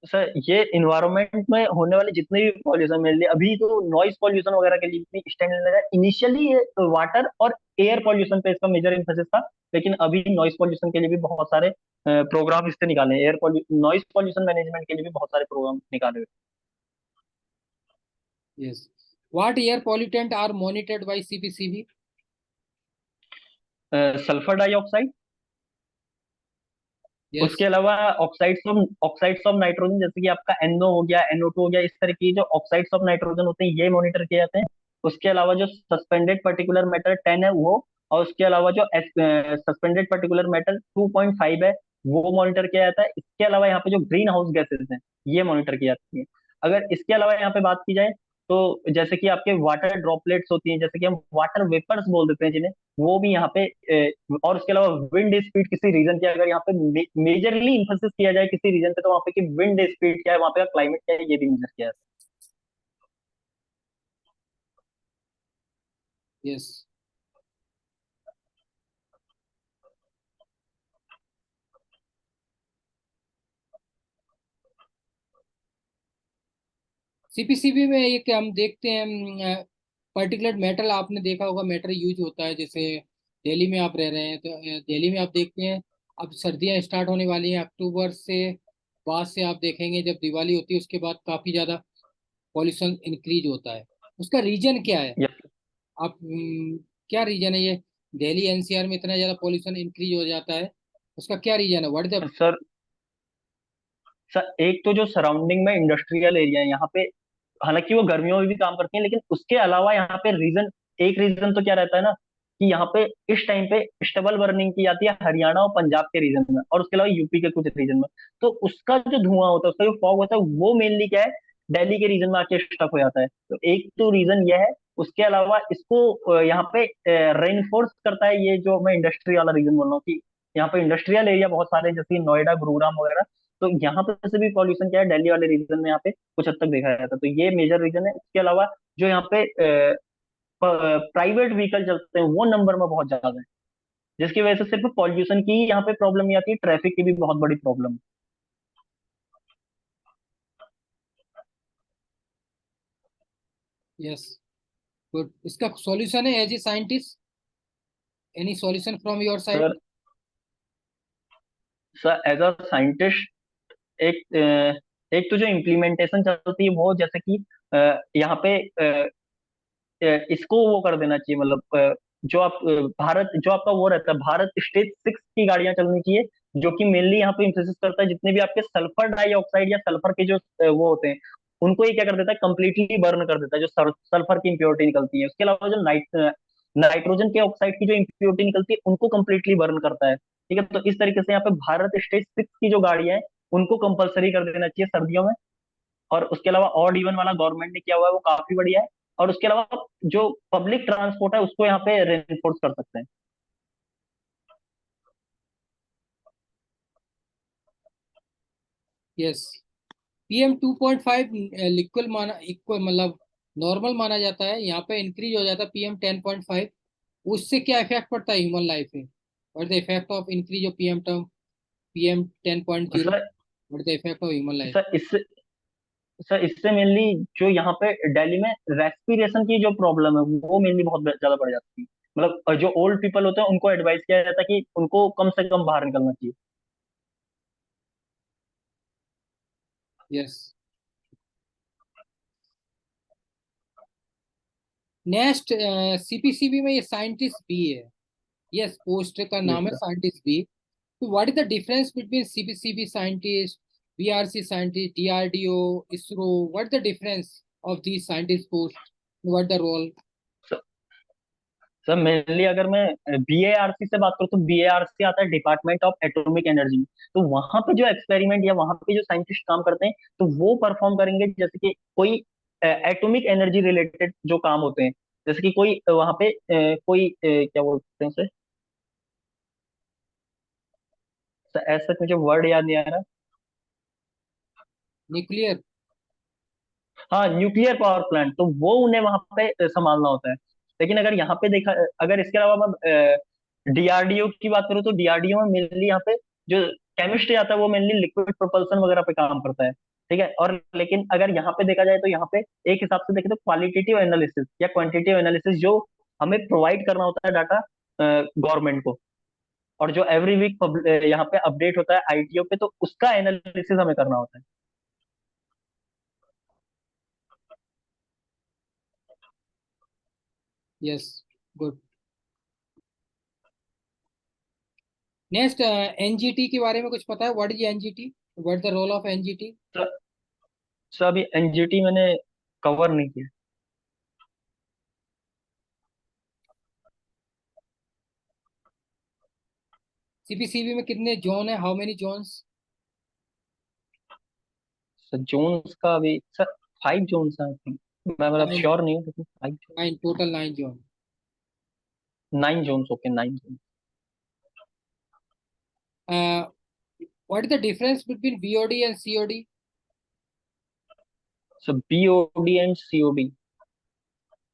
सर ये इन्वायरमेंट में होने वाले जितने भी पॉल्यूशन मिल रही अभी तो नॉइज पॉल्यूशन वगैरह के लिए भी स्टैंड लेना है। इनिशियली ये वाटर और एयर पॉल्यूशन पे इसका मेजर इम्फेसिस था, लेकिन अभी नॉइज पॉल्यूशन के लिए भी बहुत सारे प्रोग्राम इससे निकाले, air pollution noise pollution management के लिए भी बहुत सारे प्रोग्राम निकाले हुए। Yes. What air pollutant are monitored by CPCB? Sulphur dioxide, yes. उसके अलावा ऑक्साइड्स ऑफ नाइट्रोजन, जैसे कि आपका NO हो गया, NO2 हो गया, इस तरह की जो ऑक्साइड्स ऑफ नाइट्रोजन होते हैं ये मॉनिटर किए जाते हैं। उसके अलावा जो सस्पेंडेड पर्टिकुलर मैटर 10 है वो, और उसके अलावा जो सस्पेंडेड पर्टिकुलर मैटर 2.5 है वो मॉनिटर किया जाता है। इसके अलावा यहाँ पे जो ग्रीन हाउस गैसेज हैं ये मॉनिटर की जाती है। अगर इसके अलावा यहाँ पे बात की जाए तो जैसे कि आपके वाटर ड्रॉपलेट्स होती हैं, जैसे कि हम वाटर वेपर्स बोल देते हैं जिन्हें, वो भी यहाँ पे और उसके अलावा विंड स्पीड किसी रीजन की अगर यहाँ पे मेजरली इंफोसिस किया जाए किसी रीजन पे, तो वहाँ पे की विंड स्पीड क्या है, वहाँ पे का क्लाइमेट क्या है, ये भी मेजर किया जाता यस। CPCB में ये क्या हम देखते हैं? पर्टिकुलर मेटल, आपने देखा होगा मेटल यूज होता है। जैसे दिल्ली में आप रह रहे हैं तो दिल्ली में आप देखते हैं अब सर्दियां स्टार्ट होने वाली हैं अक्टूबर से। बाद से आप देखेंगे जब दिवाली होती है उसके बाद काफी ज्यादा पॉल्यूशन इंक्रीज होता है। उसका रीजन क्या है? है। यस आप क्या रीजन है ये? दिल्ली NCR में इतना ज्यादा पॉल्यूशन इंक्रीज हो जाता है, उसका क्या रीजन है? What the? सर, सर एक तो जो सराउंडिंग में इंडस्ट्रियल एरिया है यहाँ पे, हालांकि वो गर्मियों में भी काम करती हैं, लेकिन उसके अलावा यहाँ पे रीजन, एक रीजन तो क्या रहता है ना कि यहाँ पे इस टाइम पे स्टबल बर्निंग की जाती है हरियाणा और पंजाब के रीजन में, और उसके अलावा यूपी के कुछ रीजन में। तो उसका जो धुआं होता है, उसका जो फॉग होता है, वो मेनली क्या है, दिल्ली के रीजन में आके स्टक हो जाता है। तो एक तो रीजन यह है। उसके अलावा इसको यहाँ पे रेनफोर्स करता है, ये जो मैं इंडस्ट्री वाला रीजन बोल रहा हूँ कि यहाँ पे इंडस्ट्रियल एरिया बहुत सारे हैं, जैसे कि नोएडा, गुरुग्राम वगैरह। तो यहाँ पे से भी पॉल्यूशन क्या है, दिल्ली वाले रीजन में यहाँ पे कुछ हद तक देखा जाता है। तो ये मेजर रीजन है। इसके अलावा जो यहाँ पे प्राइवेट व्हीकल चलते हैं वो नंबर में बहुत ज्यादा है, जिसकी वजह से सिर्फ पॉल्यूशन की ही यहाँ पे प्रॉब्लम नहीं आती है, ट्रैफिक की भी बहुत बड़ी प्रॉब्लम है। Yes, good. इसका सॉल्यूशन है as a scientist? Any solution from your side? Sir, sir as a scientist एक एक तो जो इम्प्लीमेंटेशन चलती है वो जैसे कि यहाँ पे इसको वो कर देना चाहिए, मतलब जो आप भारत जो आपका वो रहता है, भारत स्टेज 6 की गाड़ियां चलनी चाहिए, जो कि मेनली यहाँ पे इंफोसिस करता है जितने भी आपके सल्फर डाइऑक्साइड या सल्फर के जो वो होते हैं, उनको ये क्या कर देता है, कंप्लीटली बर्न कर देता है, जो सल्फर की इम्प्योरिटी निकलती है। उसके अलावा जो नाइट्रोजन के ऑक्साइड की जो इम्प्योरिटी निकलती है, उनको कंप्लीटली बर्न करता है। ठीक है, तो इस तरीके से यहाँ पे भारत स्टेज 6 की जो गाड़ियां हैं, उनको कंपलसरी कर देना चाहिए सर्दियों में। और उसके अलावा ऑड इवन वाला गवर्नमेंट ने किया हुआ है, वो काफी बढ़िया है। और उसके अलावा जो पब्लिक ट्रांसपोर्ट है, उसको यहाँ पे रेनफोर्स कर सकते हैं। यस। PM 2.5 लिक्वल माना, इक्वल मतलब नॉर्मल माना जाता है, यहाँ पे इंक्रीज हो जाता है PM 10.5। उससे क्या इफेक्ट पड़ता है ह्यूमन लाइफ पे? What the effect of increase of PM 10.0? Sir what the effect of human life? Sir इससे सर इससे मेनली जो यहाँ पे दिल्ली में रेस्पिरेशन की जो प्रॉब्लम है, वो मेनली बहुत ज्यादा बढ़ जाती है। मतलब जो ओल्ड पीपल होते हैं, उनको एडवाइस किया जाता है कि उनको कम से कम बाहर निकलना चाहिए। यस। नेक्स्ट, CPCB में ये साइंटिस्ट भी है। यस, पोस्ट का यस नाम है सर। साइंटिस्ट भी। तो what is the difference between CPCB scientist, BRC scientist, DRDO, ISRO? What the difference of these scientist post? What the role? Sir mainly अगर मैं BARC से बात करूँ, तो BARC आता है डिपार्टमेंट ऑफ एटॉमिक एनर्जी। तो वहां पे जो एक्सपेरिमेंट या वहां पे जो साइंटिस्ट काम करते हैं, तो वो परफॉर्म करेंगे जैसे कि कोई एटॉमिक एनर्जी रिलेटेड जो काम होते हैं। जैसे कि कोई वहां पे कोई क्या बोलते हैं उसे, ऐसा मुझे वर्ड याद नहीं आ रहा। न्यूक्लियर? हाँ, न्यूक्लियर पावर प्लांट, तो वो उन्हें वहां पे संभालना होता है। लेकिन अगर यहाँ पे देखा, अगर इसके अलावा मैं DRDO की बात करूँ, तो DRDO में मेनली यहाँ पे जो केमिस्ट्री आता है, वो मेनली लिक्विड प्रोपल्सन वगैरह पे काम करता है। ठीक है, और लेकिन अगर यहाँ पे देखा जाए, तो यहाँ पे एक हिसाब से देखें तो क्वालिटेटिव एनालिसिस या क्वांटिटेटिव एनालिसिस जो हमें प्रोवाइड करना होता है डाटा गवर्नमेंट को, और जो एवरी वीक यहाँ पे अपडेट होता है ITO पे, तो उसका एनालिसिस हमें करना होता है। Yes, good. नेक्स्ट, NGT के बारे में कुछ पता है? What is NGT? What the role of NGT? Sir sir अभी NGT मैंने कवर नहीं किया। CPCB में कितने जोन है? How many zones? Sir zones का अभी सर 5 जोन्स आई थिंक, मैं मतलब 9। श्योर नहीं हूँ, लेकिन 5 zone, 9, total 9 zone. 9 zones, okay 9 zone. What is the difference between BOD and COD? Sir BOD and COD,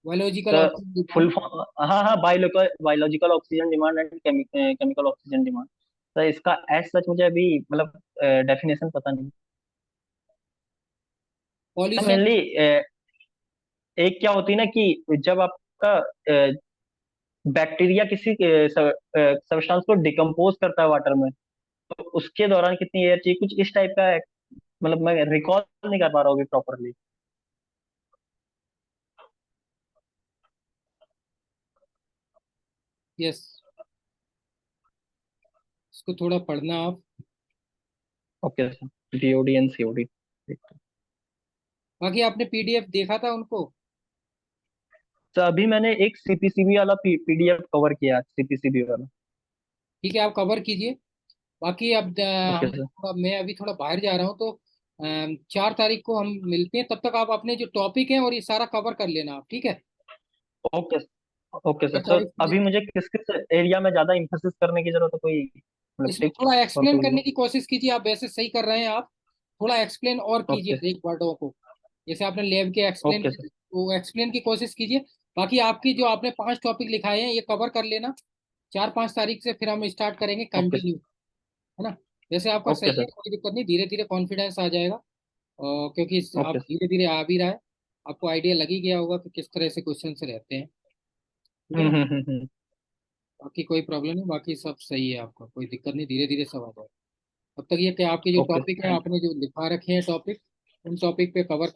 biological sir oxygen full demand. Form, हाँ हाँ, biological oxygen demand and chemical oxygen demand. Sir इसका एज सच मुझे अभी मतलब डेफिनेशन पता नहीं। Sir pollution. मेनली एक क्या होती है ना, कि जब आपका बैक्टीरिया किसी सब्सटेंस को डिकम्पोज करता है वाटर में, तो उसके दौरान कितनी एयर चाहिए, कुछ इस टाइप का है। मतलब मैं रिकॉल नहीं कर पा रहा हूँ प्रॉपरली। यस, इसको थोड़ा पढ़ना आप। Okay sir, BOD and COD। बाकी आपने PDF देखा था उनको? तो अभी मैंने एक CPCB वाला PDF कवर किया, CPCB वाला। ठीक है, आप कवर कीजिए। बाकी अब ओके सर। मैं अभी थोड़ा बाहर जा रहा हूँ, तो 4 तारीख को हम मिलते हैं। तब तक आप अपने जो टॉपिक हैं और ये सारा कवर कर लेना आप, ठीक है? ओके ओके सर, चार तो तारीख अभी मुझे किस किस एरिया में ज्यादा इंफोसिस करने की जरूरत है, कोई मतलब इसमें थोड़ा टिप्स और एक्सप्लेन टूल? करने की कोशिश कीजिए। आप वैसे सही कर रहे हैं आप। थोड़ा एक्सप्लेन और कीजिए ओके एक वर्डों को। जैसे आपने लैब के एक्सप्लेन ओके किए, सर। वो एक्सप्लेन की कोशिश कीजिए। बाकी आपकी जो आपने 5 टॉपिक लिखाए हैं, ये कवर कर लेना। 4-5 तारीख से फिर हम स्टार्ट करेंगे ओके कंटिन्यू, है ना? वैसे आपका ओके सही है, सर। कोई दिक्कत नहीं, धीरे धीरे कॉन्फिडेंस आ जाएगा। क्योंकि आप ओके सर। धीरे धीरे आ भी रहा है। आपको आइडिया लग ही गया होगा कि किस तरह से क्वेश्चन रहते हैं, ठीक है ना? हम्म। बाकी कोई प्रॉब्लम नहीं, बाकी सब सही है, आपका कोई दिक्कत नहीं, धीरे धीरे सब आ जाएगा। अब तक ये कि आपके जो ओके, टॉपिक है, थैंक आपने जो लिखा रखे हैं टॉपिक, उन टॉपिक पे कवर